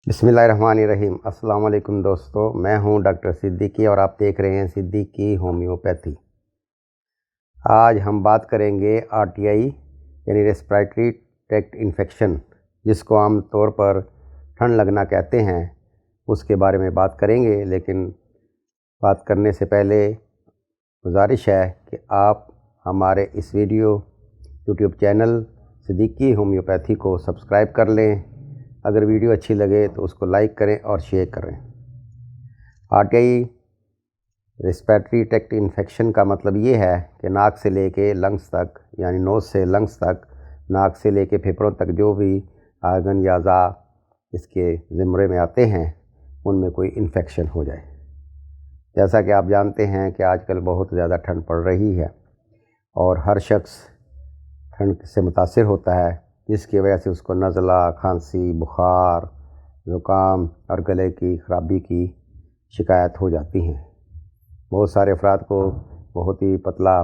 बिस्मिल्लाहिर्रहमानिर्रहीम। अस्सलाम वालेकुम दोस्तों, मैं हूं डॉक्टर सिद्दीकी और आप देख रहे हैं सिद्दीकी होम्योपैथी। आज हम बात करेंगे आरटीआई यानी रेस्पिरेटरी ट्रैक्ट इन्फेक्शन, जिसको आम तौर पर ठंड लगना कहते हैं, उसके बारे में बात करेंगे। लेकिन बात करने से पहले गुजारिश है कि आप हमारे इस यूट्यूब चैनल सिद्दीकी होम्योपैथी को सब्सक्राइब कर लें। अगर वीडियो अच्छी लगे तो उसको लाइक करें और शेयर करें। आरटीआई रेस्पिरेटरी ट्रैक्ट इन्फेक्शन का मतलब ये है कि नाक से लेके लंग्स तक, यानी नोज़ से लंग्स तक, नाक से लेके फेफड़ों तक जो भी आर्गन या अज़ा इसके ज़िम्मे में आते हैं, उनमें कोई इन्फेक्शन हो जाए। जैसा कि आप जानते हैं कि आजकल बहुत ज़्यादा ठंड पड़ रही है और हर शख्स ठंड से मुतासिर होता है, जिसकी वजह से उसको नज़ला, खांसी, बुखार, ज़ुकाम और गले की ख़राबी की शिकायत हो जाती हैं। बहुत सारे अफराद को बहुत ही पतला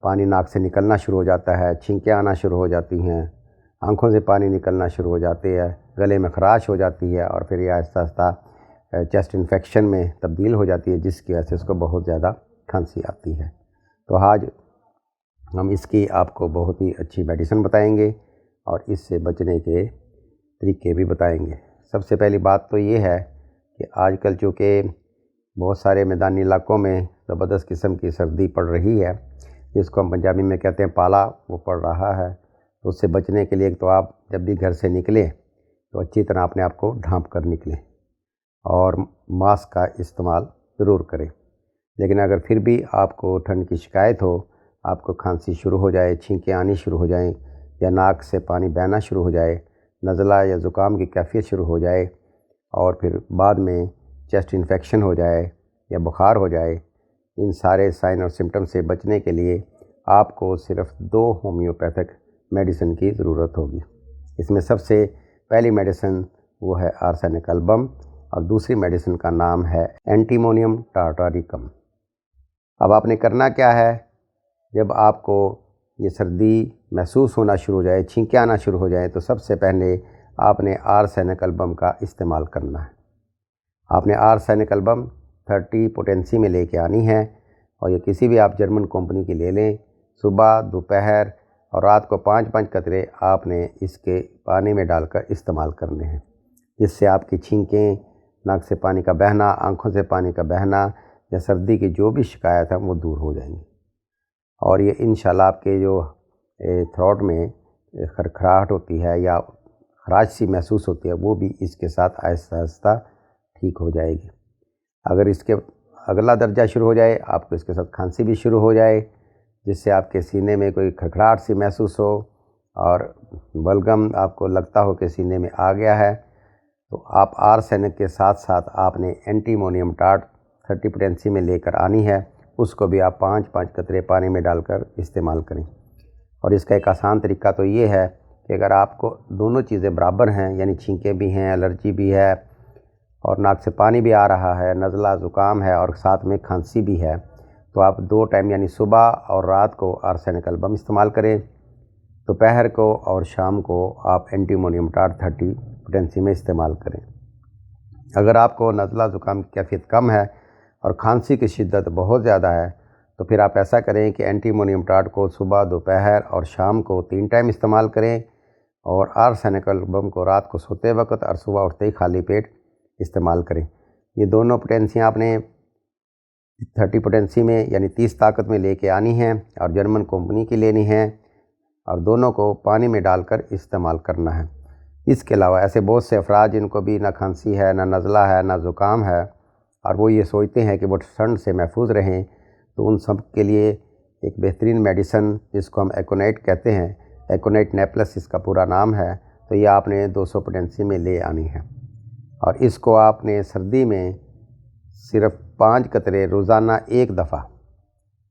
पानी नाक से निकलना शुरू हो जाता है, छींकें आना शुरू हो जाती हैं, आँखों से पानी निकलना शुरू हो जाती है, गले में ख़राश हो जाती है और फिर यह आहिस्ता आहिस्ता चेस्ट इन्फेक्शन में तब्दील हो जाती है, जिसकी वजह से उसको बहुत ज़्यादा खांसी आती है। तो आज हम इसकी आपको बहुत ही अच्छी मेडिसिन बताएंगे और इससे बचने के तरीके भी बताएंगे। सबसे पहली बात तो ये है कि आजकल चूँकि बहुत सारे मैदानी इलाकों में ज़बरदस्त किस्म की सर्दी पड़ रही है, जिसको हम पंजाबी में कहते हैं पाला, वो पड़ रहा है। तो उससे बचने के लिए तो आप जब भी घर से निकलें तो अच्छी तरह अपने आप को ढाँप कर निकलें और मास्क का इस्तेमाल ज़रूर करें। लेकिन अगर फिर भी आपको ठंड की शिकायत हो, आपको खांसी शुरू हो जाए, छींकें आनी शुरू हो जाएं या नाक से पानी बहना शुरू हो जाए, नज़ला या ज़ुकाम की कैफियत शुरू हो जाए और फिर बाद में चेस्ट इन्फेक्शन हो जाए या बुखार हो जाए, इन सारे साइन और सिम्टम से बचने के लिए आपको सिर्फ 2 होम्योपैथिक मेडिसिन की ज़रूरत होगी। इसमें सबसे पहली मेडिसिन वो है आर्सेनिक एल्बम और दूसरी मेडिसिन का नाम है एंटीमोनियम टार्टारिकम। अब आपने करना क्या है, जब आपको ये सर्दी महसूस होना शुरू हो जाए, छींकें आना शुरू हो जाए, तो सबसे पहले आपने आर्सेनिक एल्बम का इस्तेमाल करना है। आपने आर्सेनिक एल्बम 30 पोटेंसी में लेके आनी है और ये किसी भी आप जर्मन कंपनी की ले लें। सुबह, दोपहर और रात को 5-5 कतरे आपने इसके पानी में डालकर इस्तेमाल करने हैं, जिससे आपकी छींकें, नाक से पानी का बहना, आँखों से पानी का बहना या सर्दी की जो भी शिकायत है वो दूर हो जाएंगी। और ये इंशाल्लाह आपके जो थ्रोट में खरखराहट होती है या खराश सी महसूस होती है, वो भी इसके साथ आहिस्ता आहिस्ता ठीक हो जाएगी। अगर इसके अगला दर्जा शुरू हो जाए, आपको इसके साथ खांसी भी शुरू हो जाए, जिससे आपके सीने में कोई खरखराहट सी महसूस हो और बलगम आपको लगता हो कि सीने में आ गया है, तो आप आर्सेनिक के साथ साथ आपने एंटीमोनियम टार्ट 30 पोटेंसी में लेकर आनी है। उसको भी आप 5-5 कतरे पानी में डालकर इस्तेमाल करें। और इसका एक आसान तरीका तो ये है कि अगर आपको दोनों चीज़ें बराबर हैं, यानी छींकें भी हैं, एलर्जी भी है और नाक से पानी भी आ रहा है, नज़ला, ज़ुकाम है और साथ में खांसी भी है, तो आप 2 टाइम यानी सुबह और रात को आर्सेनिक एल्बम इस्तेमाल करें। दोपहर को और शाम को आप एंटीमोनियम टार्ट 30 पोटेंसी में इस्तेमाल करें। अगर आपको नज़ला, ज़ुकाम की कैफियत कम है और खांसी की शिद्दत बहुत ज़्यादा है, तो फिर आप ऐसा करें कि एंटीमोनियम टार्ट को सुबह, दोपहर और शाम को 3 टाइम इस्तेमाल करें और आर्सेनिक एल्बम को रात को सोते वक्त और सुबह उठते ही खाली पेट इस्तेमाल करें। ये दोनों पोटेंसियाँ आपने 30 पोटेंसी में यानी 30 ताकत में लेके आनी है और जर्मन कंपनी की लेनी है और दोनों को पानी में डालकर इस्तेमाल करना है। इसके अलावा ऐसे बहुत से अफराद जिनको भी ना खांसी है, ना नज़ला है, ना ज़ुकाम है और वो ये सोचते हैं कि वो ठंड से महफूज रहें, तो उन सब के लिए एक बेहतरीन मेडिसिन जिसको हम एकोनाइट कहते हैं, एकोनाइट नेप्लस इसका पूरा नाम है, तो ये आपने 200 पोटेंसी में ले आनी है और इसको आपने सर्दी में सिर्फ 5 कतरे रोज़ाना एक दफ़ा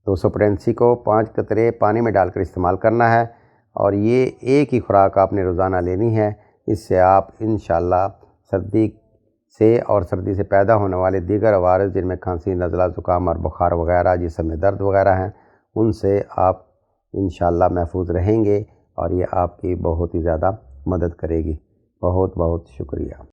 200 पोटेंसी को 5 कतरे पानी में डालकर इस्तेमाल करना है और ये एक ही खुराक आपने रोज़ाना लेनी है। इससे आप इंशाल्लाह सर्दी से और सर्दी से पैदा होने वाले दीगर अवारज, जिनमें खांसी, नज़ला, ज़ुकाम और बुखार वगैरह, जिस्म में दर्द वगैरह हैं, उनसे आप इंशाल्लाह महफूज रहेंगे और ये आपकी बहुत ही ज़्यादा मदद करेगी। बहुत बहुत शुक्रिया।